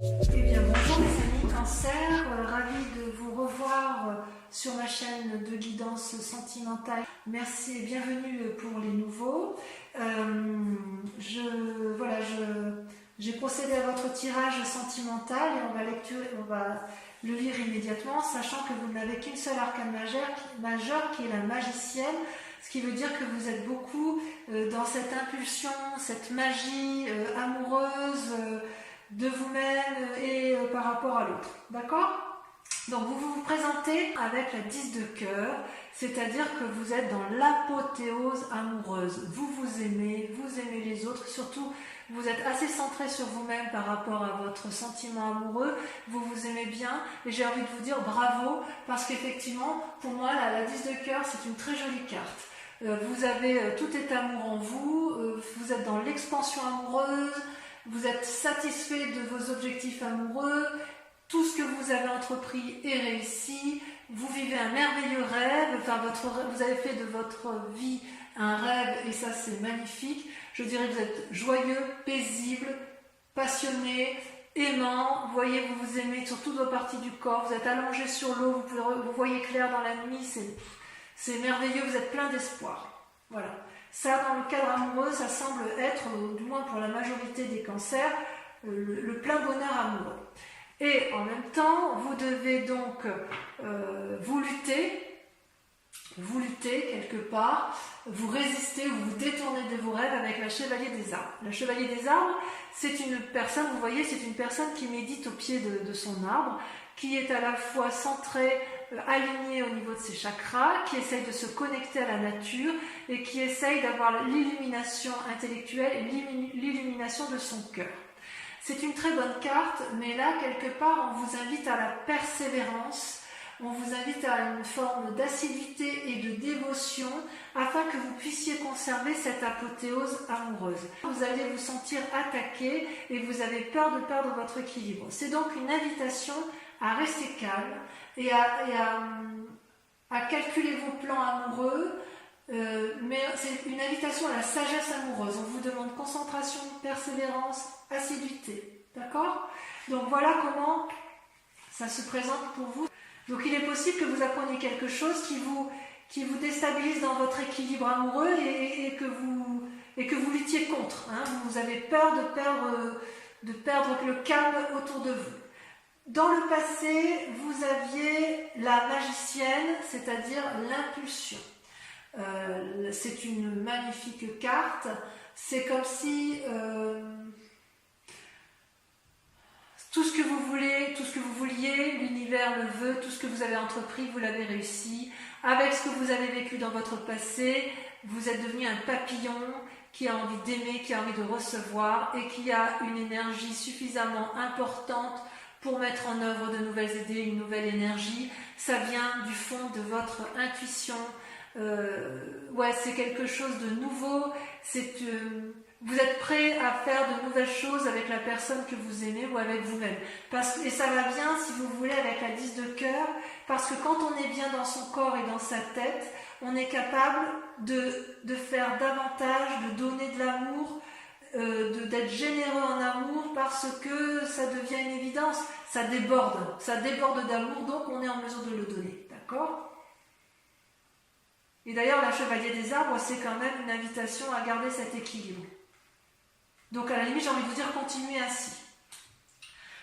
Eh bien, bonjour mes amis Cancer, ravi de vous revoir sur ma chaîne de guidance sentimentale. Merci et bienvenue pour les nouveaux. J'ai procédé à votre tirage sentimental et on va le lire immédiatement, sachant que vous n'avez qu'une seule arcane majeure qui est la magicienne, ce qui veut dire que vous êtes beaucoup dans cette impulsion, cette magie amoureuse de vous-même et par rapport à l'autre. D'accord ? Donc vous vous présentez avec la 10 de cœur, c'est-à-dire que vous êtes dans l'apothéose amoureuse. Vous aimez les autres, surtout vous êtes assez centré sur vous-même par rapport à votre sentiment amoureux, vous vous aimez bien et j'ai envie de vous dire bravo parce qu'effectivement pour moi la 10 de cœur c'est une très jolie carte. Vous avez tout est amour en vous, vous êtes dans l'expansion amoureuse, vous êtes satisfait de vos objectifs amoureux, tout ce que vous avez entrepris est réussi, vous vivez un merveilleux rêve, vous avez fait de votre vie un rêve et ça c'est magnifique. Je dirais que vous êtes joyeux, paisible, passionné, aimant, vous voyez, vous vous aimez sur toutes vos parties du corps, vous êtes allongé sur l'eau, vous voyez clair dans la nuit, c'est merveilleux, vous êtes plein d'espoir. Voilà. Ça, dans le cadre amoureux, ça semble être, du moins pour la majorité des cancers, le plein bonheur amoureux. Et en même temps, vous devez donc vous lutter quelque part, vous résister ou vous détourner de vos rêves avec la chevalier des arbres. La chevalier des arbres, c'est une personne, vous voyez, c'est une personne qui médite au pied de son arbre, qui est à la fois centrée, alignée au niveau de ses chakras, qui essaye de se connecter à la nature et qui essaye d'avoir l'illumination intellectuelle et l'illumination de son cœur. C'est une très bonne carte, mais là, quelque part, on vous invite à la persévérance, on vous invite à une forme d'assiduité et de dévotion afin que vous puissiez conserver cette apothéose amoureuse. Vous allez vous sentir attaqué et vous avez peur de perdre votre équilibre. C'est donc une invitation à rester calme et à calculer vos plans amoureux, mais c'est une invitation à la sagesse amoureuse. On vous demande concentration, persévérance, assiduité. D'accord ? Donc voilà comment ça se présente pour vous. Donc il est possible que vous appreniez quelque chose qui vous déstabilise dans votre équilibre amoureux et que vous luttiez contre. Hein. Vous avez peur de perdre le calme autour de vous. Dans le passé, vous aviez la magicienne, c'est-à-dire l'impulsion. C'est une magnifique carte. C'est comme si tout ce que vous voulez, tout ce que vous vouliez, l'univers le veut, tout ce que vous avez entrepris, vous l'avez réussi. Avec ce que vous avez vécu dans votre passé, vous êtes devenu un papillon qui a envie d'aimer, qui a envie de recevoir et qui a une énergie suffisamment importante pour mettre en œuvre de nouvelles idées, une nouvelle énergie. Ça vient du fond de votre intuition. C'est quelque chose de nouveau. Vous êtes prêt à faire de nouvelles choses avec la personne que vous aimez ou avec vous-même. Et ça va bien, si vous voulez, avec la 10 de cœur, parce que quand on est bien dans son corps et dans sa tête, on est capable de faire davantage, de donner de l'amour, d'être généreux en amour, parce que ça devient une évidence, ça déborde d'amour, donc on est en mesure de le donner. D'accord ? Et d'ailleurs, la chevalier des arbres, c'est quand même une invitation à garder cet équilibre. Donc à la limite, j'ai envie de vous dire, continuez ainsi.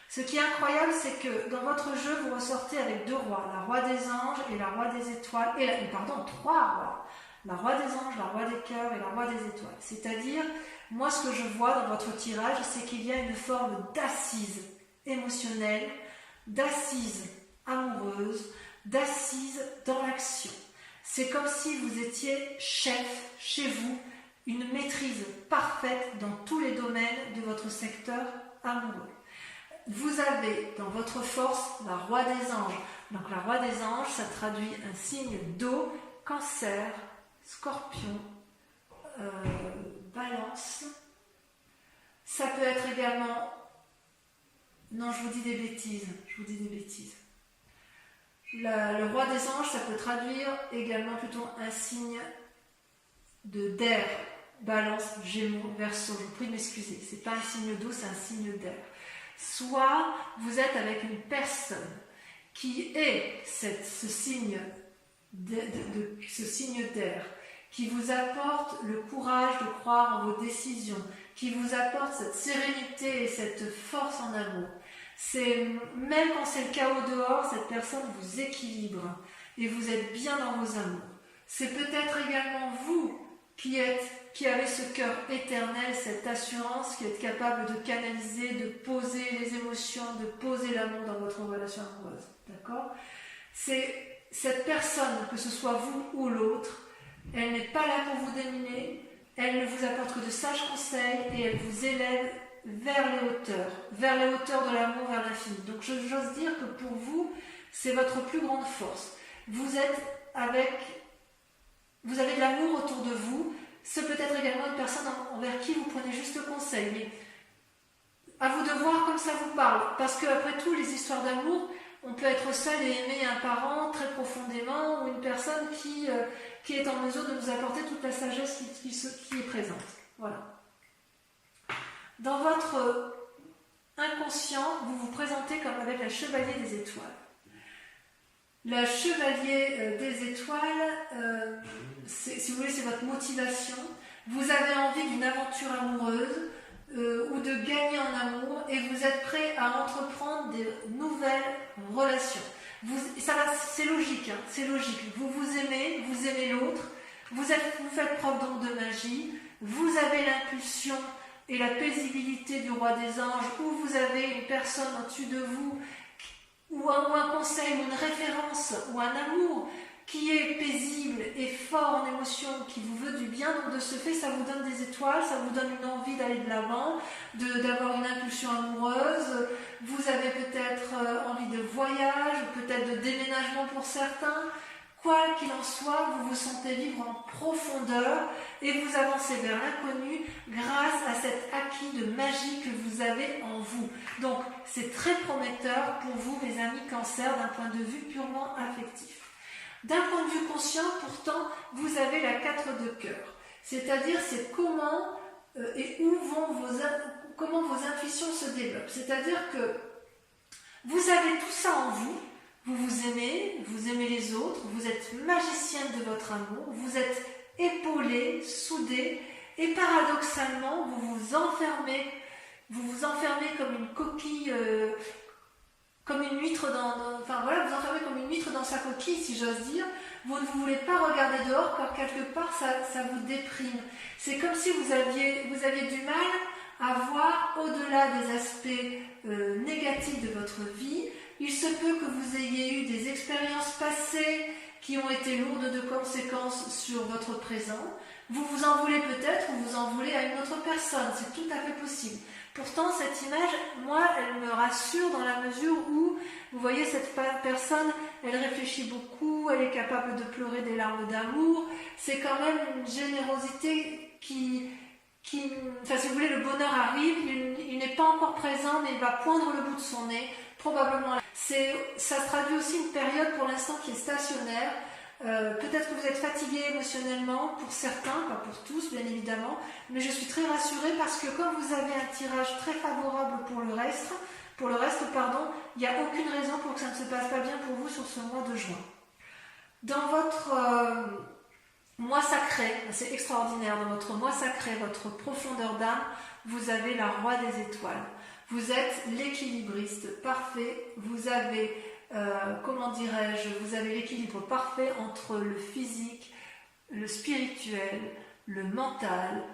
Ce qui est incroyable, c'est que dans votre jeu, vous ressortez avec deux rois, la roi des anges et la roi des étoiles, trois rois. La roi des anges, la roi des cœurs et la roi des étoiles. C'est-à-dire, moi ce que je vois dans votre tirage, c'est qu'il y a une forme d'assise émotionnelle, d'assise amoureuse, d'assise dans l'action. C'est comme si vous étiez chef chez vous, une maîtrise parfaite dans tous les domaines de votre secteur amoureux. Vous avez dans votre force la roi des anges. Donc la roi des anges, ça traduit un signe d'eau, cancer, scorpion, balance. Ça peut être également... Non, je vous dis des bêtises. Le roi des anges, ça peut traduire également plutôt un signe d'air. Balance, Gémeaux, Verseau. Je vous prie de m'excuser. C'est pas un signe d'eau, c'est un signe d'air. soit vous êtes avec une personne qui est ce signe d'air, qui vous apporte le courage de croire en vos décisions, qui vous apporte cette sérénité et cette force en amour. Même quand c'est le chaos dehors, cette personne vous équilibre et vous êtes bien dans vos amours. C'est peut-être également vous qui avez ce cœur éternel, cette assurance, qui êtes capable de canaliser, de poser les émotions, de poser l'amour dans votre relation amoureuse. D'accord ? C'est cette personne, que ce soit vous ou l'autre, elle n'est pas là pour vous dominer, elle ne vous apporte que de sages conseils et elle vous élève vers les hauteurs de l'amour, vers l'infini. Donc j'ose dire que pour vous, c'est votre plus grande force. Vous avez de l'amour autour de vous. C'est peut-être également une personne envers qui vous prenez juste conseil, mais à vous de voir comme ça vous parle. Parce qu'après tout, les histoires d'amour, on peut être seul et aimer un parent très profondément ou une personne qui est en mesure de nous apporter toute la sagesse qui est présente. Voilà. Dans votre inconscient, vous vous présentez comme avec la chevalier des étoiles. La chevalier des étoiles, si vous voulez, c'est votre motivation. Vous avez envie d'une aventure amoureuse ou de gagner en amour et vous êtes prêt à entreprendre des nouvelles relations. C'est logique, hein, c'est logique. Vous aimez l'autre, vous faites preuve donc de magie, vous avez l'impulsion et la paisibilité du roi des anges, ou vous avez une personne au-dessus de vous, ou un conseil, ou une référence, ou un amour qui est paisible et fort en émotion, qui vous veut du bien. Donc de ce fait, ça vous donne des étoiles, ça vous donne une envie d'aller de l'avant, d'avoir une impulsion amoureuse. Vous avez peut-être envie de voyage, peut-être de déménagement pour certains. Quoi qu'il en soit, vous vous sentez vivre en profondeur et vous avancez vers l'inconnu grâce à cet acquis de magie que vous avez en vous. Donc, c'est très prometteur pour vous, mes amis Cancer, d'un point de vue purement affectif. D'un point de vue conscient, pourtant, vous avez la 4 de cœur. C'est-à-dire, c'est comment et où comment vos intuitions se développent. C'est-à-dire que vous avez tout ça en vous. Vous aimez les autres, vous êtes magicienne de votre amour, vous êtes épaulé, soudé, et paradoxalement, vous vous enfermez comme une coquille, comme une huître vous enfermez comme une huître dans sa coquille, si j'ose dire. Vous ne voulez pas regarder dehors, car quelque part, ça vous déprime. C'est comme si vous aviez du mal à voir au-delà des aspects négatifs de votre vie. Il se peut que vous ayez eu des expériences passées qui ont été lourdes de conséquences sur votre présent. Vous vous en voulez peut-être ou vous en voulez à une autre personne, c'est tout à fait possible. Pourtant, cette image, moi, elle me rassure dans la mesure où, vous voyez, cette personne, elle réfléchit beaucoup, elle est capable de pleurer des larmes d'amour. C'est quand même une générosité si vous voulez, le bonheur arrive, il n'est pas encore présent, mais il va poindre le bout de son nez, probablement. Ça traduit aussi une période pour l'instant qui est stationnaire. Peut-être que vous êtes fatigué émotionnellement, pour certains, pas pour tous bien évidemment, mais je suis très rassurée parce que comme vous avez un tirage très favorable pour le reste, il n'y a aucune raison pour que ça ne se passe pas bien pour vous sur ce mois de juin. Dans votre mois sacré, c'est extraordinaire, dans votre mois sacré, votre profondeur d'âme, vous avez la roi des étoiles. Vous êtes l'équilibriste parfait, vous avez, vous avez l'équilibre parfait entre le physique, le spirituel, le mental.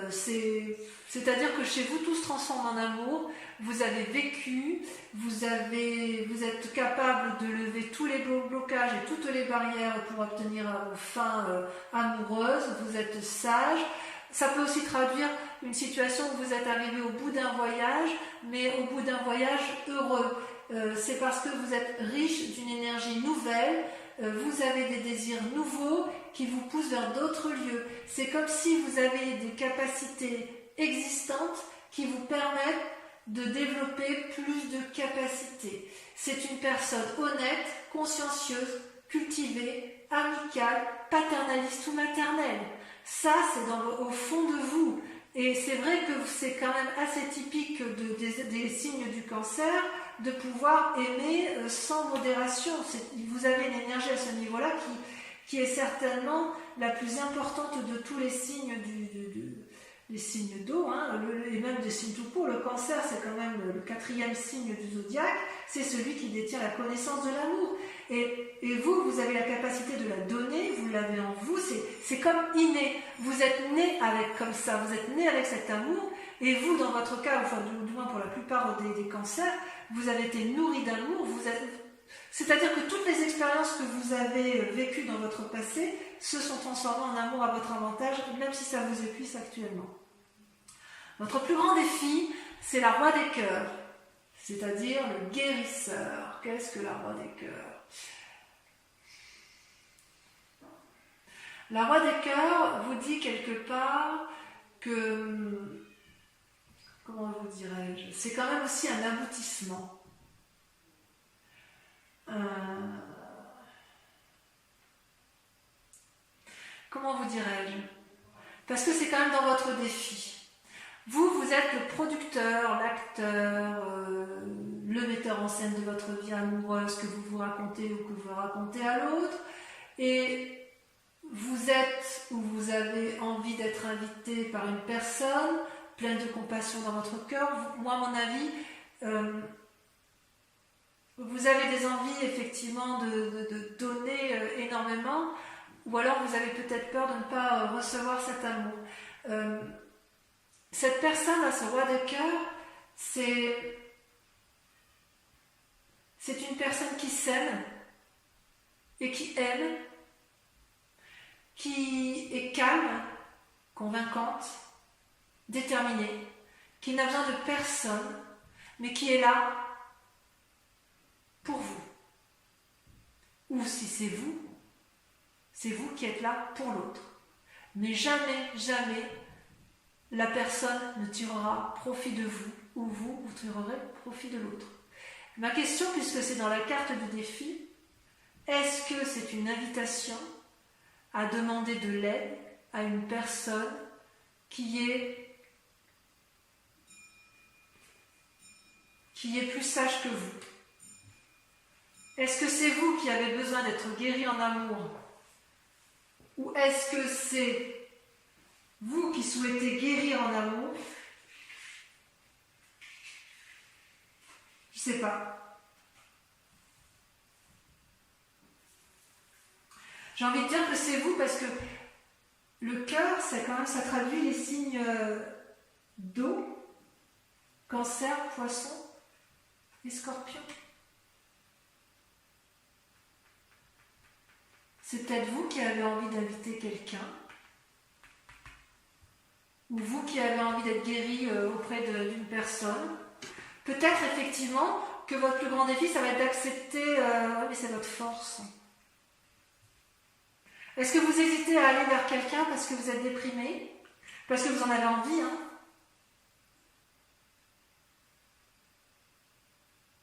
C'est-à-dire que chez vous, tout se transforme en amour. Vous avez vécu, vous êtes capable de lever tous les blocages et toutes les barrières pour obtenir vos fins amoureuses. Vous êtes sage. Ça peut aussi traduire une situation où vous êtes arrivé au bout d'un voyage, mais au bout d'un voyage heureux. C'est parce que vous êtes riche d'une énergie nouvelle, vous avez des désirs nouveaux qui vous poussent vers d'autres lieux. C'est comme si vous aviez des capacités existantes qui vous permettent de développer plus de capacités. C'est une personne honnête, consciencieuse, cultivée, amicale, paternaliste ou maternelle. Ça, c'est au fond de vous. Et c'est vrai que c'est quand même assez typique des signes du cancer de pouvoir aimer sans modération. Vous avez une énergie à ce niveau-là qui est certainement la plus importante de tous les signes les signes d'eau, hein, et même des signes tout court. Le cancer, c'est quand même le 4e signe du zodiaque, c'est celui qui détient la connaissance de l'amour. Et vous avez la capacité de la donner, vous l'avez en vous, c'est comme inné. Vous êtes né avec comme ça, vous êtes né avec cet amour, et vous, dans votre cas, enfin du moins pour la plupart des cancers, vous avez été nourri d'amour, c'est-à-dire que toutes les expériences que vous avez vécues dans votre passé se sont transformées en amour à votre avantage, même si ça vous épuise actuellement. Votre plus grand défi, c'est la roi des cœurs, c'est-à-dire le guérisseur. Qu'est-ce que la roi des cœurs? La roi des cœurs vous dit quelque part que, comment vous dirais-je, c'est quand même aussi un aboutissement. Comment vous dirais-je? Parce que c'est quand même dans votre défi. Vous êtes le producteur, l'acteur, le metteur en scène de votre vie amoureuse que vous vous racontez ou que vous racontez à l'autre. Et vous êtes ou vous avez envie d'être invité par une personne pleine de compassion dans votre cœur. Moi, à mon avis, vous avez des envies effectivement de donner énormément, ou alors vous avez peut-être peur de ne pas recevoir cet amour. Cette personne, à ce roi de cœur, c'est une personne qui s'aime et qui aime, qui est calme, convaincante, déterminée, qui n'a besoin de personne, mais qui est là pour vous. Ou si c'est vous qui êtes là pour l'autre. Mais jamais, jamais, la personne ne tirera profit de vous, ou vous tirerez profit de l'autre. Ma question, puisque c'est dans la carte du défi, est-ce que c'est une invitation à demander de l'aide à une personne qui est plus sage que vous? Est-ce que c'est vous qui avez besoin d'être guéri en amour? Ou est-ce que c'est vous qui souhaitez guérir en amour? Je ne sais pas. J'ai envie de dire que c'est vous parce que le cœur, c'est quand même, ça traduit les signes d'eau, cancer, poisson et scorpion. C'est peut-être vous qui avez envie d'inviter quelqu'un, ou vous qui avez envie d'être guéri auprès d'une personne. Peut-être effectivement que votre plus grand défi, ça va être d'accepter, mais c'est votre force. Est-ce que vous hésitez à aller vers quelqu'un parce que vous êtes déprimé? Parce que vous en avez envie, hein?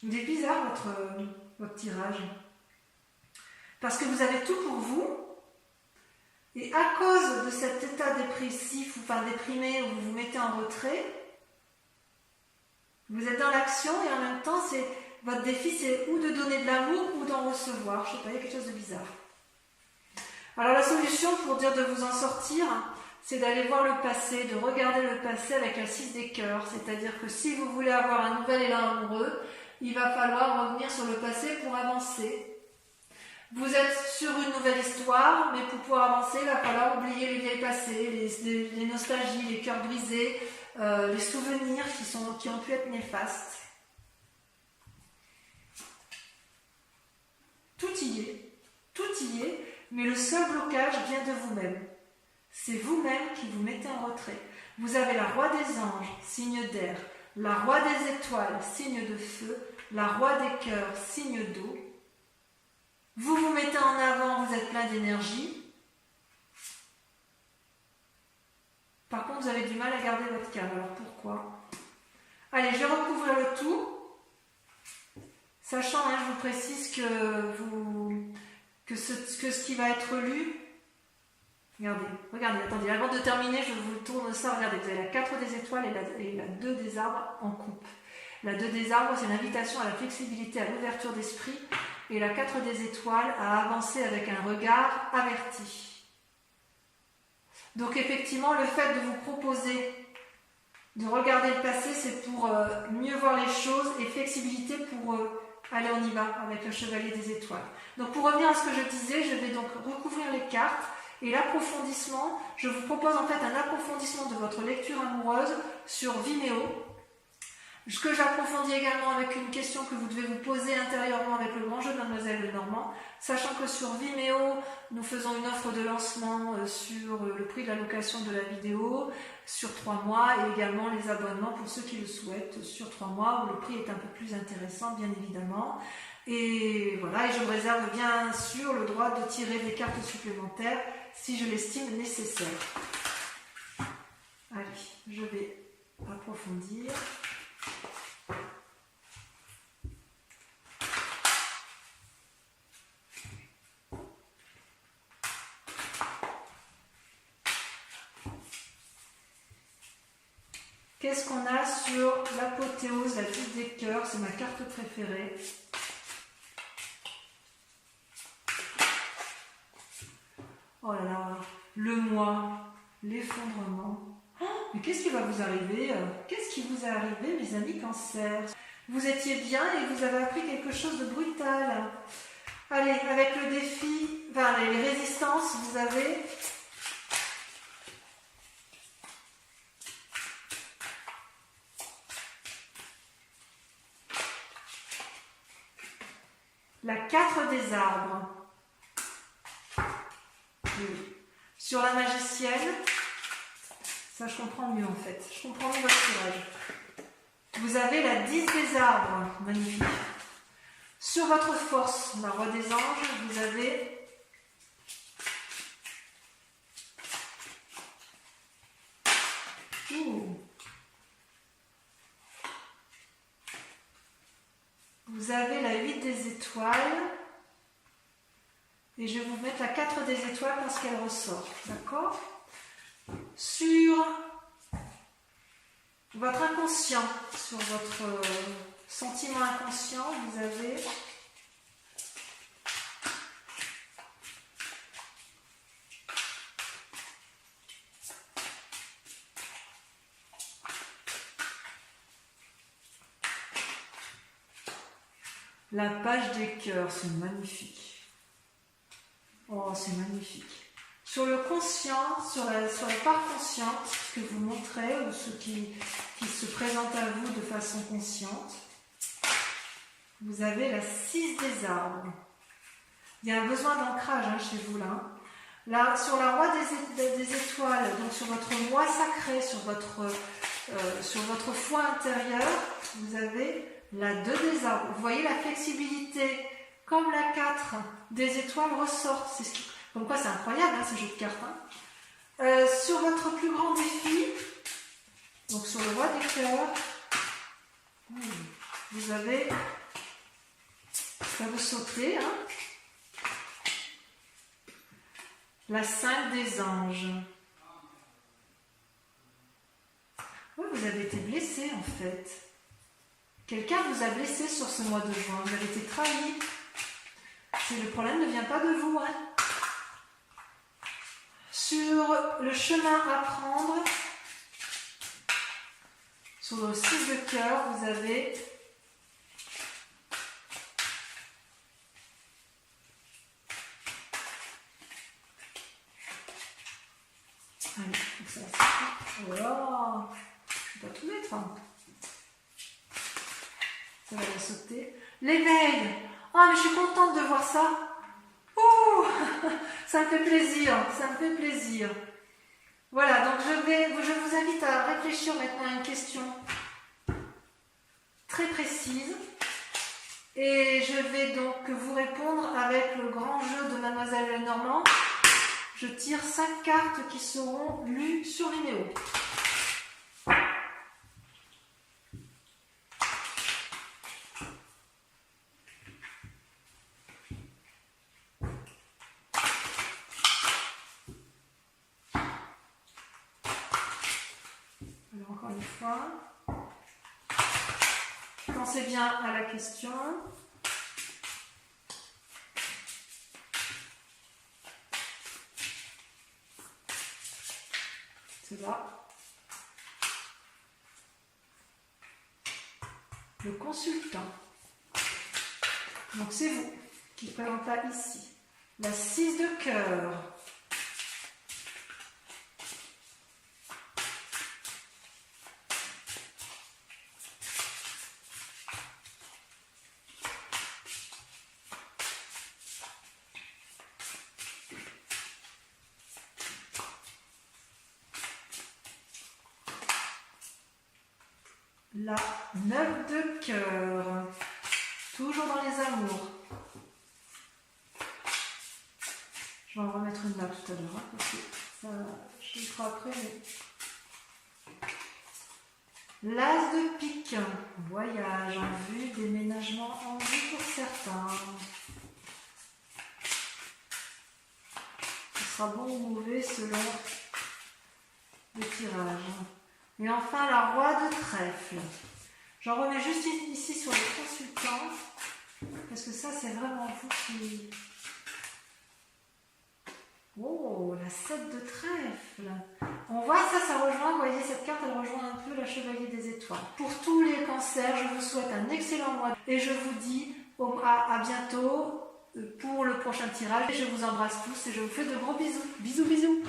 Il est bizarre votre tirage. Parce que vous avez tout pour vous, et à cause de cet état dépressif, ou enfin déprimé, où vous vous mettez en retrait, vous êtes dans l'action, et en même temps, votre défi, c'est ou de donner de l'amour, ou d'en recevoir. Je ne sais pas, il y a quelque chose de bizarre. Alors la solution pour dire de vous en sortir, c'est d'aller voir le passé, de regarder le passé avec un 6 des cœurs. C'est-à-dire que si vous voulez avoir un nouvel élan amoureux, il va falloir revenir sur le passé pour avancer. Vous êtes sur une nouvelle histoire, mais pour pouvoir avancer, il va falloir oublier les vieilles passés, les nostalgies, les cœurs brisés, les souvenirs qui ont pu être néfastes. Tout y est, mais le seul blocage vient de vous-même. C'est vous-même qui vous mettez en retrait. Vous avez la roi des anges, signe d'air, la roi des étoiles, signe de feu, la roi des cœurs, signe d'eau. Vous vous mettez en avant, vous êtes plein d'énergie. Par contre, vous avez du mal à garder votre calme. Alors pourquoi? Allez, je vais recouvrir le tout. Sachant, je vous précise que ce qui va être lu, Regardez, regardez, attendez, avant de terminer, je vous tourne ça. Regardez, vous avez la 4 des étoiles et la 2 des arbres en coupe. La 2 des arbres, c'est l'invitation à la flexibilité, à l'ouverture d'esprit. Et la 4 des étoiles, à avancer avec un regard averti. Donc effectivement, le fait de vous proposer de regarder le passé, c'est pour mieux voir les choses, et flexibilité pour aller on y va avec le chevalier des étoiles. Donc pour revenir à ce que je disais, je vais donc recouvrir les cartes. Et l'approfondissement, je vous propose en fait un approfondissement de votre lecture amoureuse sur Vimeo. Ce que j'approfondis également avec une question que vous devez vous poser intérieurement avec le grand jeu de Mademoiselle Lenormand, sachant que sur Vimeo, nous faisons une offre de lancement sur le prix de la location de la vidéo sur 3 mois et également les abonnements pour ceux qui le souhaitent sur 3 mois où le prix est un peu plus intéressant bien évidemment. Et voilà, et je me réserve bien sûr le droit de tirer des cartes supplémentaires si je l'estime nécessaire. Allez, je vais approfondir. Qu'est-ce qu'on a sur l'apothéose, la 10 des cœurs, c'est ma carte préférée. Oh là là, le moi, l'effondrement. Oh, mais qu'est-ce qui va vous arriver? Qu'est-ce qui vous est arrivé, mes amis Cancer? Vous étiez bien et vous avez appris quelque chose de brutal. Allez, avec le défi, enfin les résistances, vous avez... La 4 des arbres. Oui. Sur la magicienne, ça je comprends mieux en fait. Je comprends mieux votre tirage. Vous avez la 10 des arbres. Magnifique. Sur votre force, la roi des anges, vous avez vous avez la 8 des étoiles. Et je vais vous mettre la 4 des étoiles parce qu'elle ressort. D'accord? Sur votre inconscient, sur votre sentiment inconscient, vous avez la page des cœurs. C'est magnifique. Oh, c'est magnifique. Sur le conscient, sur la part consciente, ce que vous montrez, ou ce qui se présente à vous de façon consciente, vous avez la 6 des arbres. Il y a un besoin d'ancrage chez vous là. Là, sur la roi des étoiles, donc sur votre moi sacré, sur votre foi intérieure, vous avez la 2 des arbres. Vous voyez la flexibilité. Comme la 4 des étoiles ressort. Comme quoi c'est incroyable ce jeu de cartes. Sur votre plus grand défi, donc sur le roi des cœurs, vous avez, ça vous sautez, la 5 des anges. Oui, vous avez été blessé en fait. Quelqu'un vous a blessé sur ce mois de juin. Vous avez été trahi. Le problème ne vient pas de vous. Sur le chemin à prendre, sur le 6 de cœur, vous avez allez, ça va. Oh là, je ne vais pas tout mettre. Ça va la sauter. L'éveil. Oh, mais je suis contente de voir ça. Ouh, ça me fait plaisir, ça me fait plaisir. Voilà, donc je vous invite à réfléchir maintenant à une question très précise. Et je vais donc vous répondre avec le grand jeu de Mademoiselle Lenormand. Je tire 5 cartes qui seront lues sur Vimeo. fois. Pensez bien à la question. C'est là. Le consultant. Donc c'est vous qui présente là ici. La 6 de cœur. La 9 de cœur. Toujours dans les amours. Je vais en remettre une là tout à l'heure, hein, parce que ça, je le ferai après. Mais... L'as de pique. Voyage en vue, déménagement en vue pour certains. Ce sera bon ou mauvais selon le tirage. Et enfin, la roi de trèfle. J'en remets juste ici sur les consultants, parce que ça, c'est vraiment vous qui... Oh, la 7 de trèfle. On voit ça, ça rejoint, vous voyez, cette carte, elle rejoint un peu la chevalier des étoiles. Pour tous les cancers, je vous souhaite un excellent mois et je vous dis à bientôt pour le prochain tirage. Je vous embrasse tous et je vous fais de gros bisous. Bisous, bisous.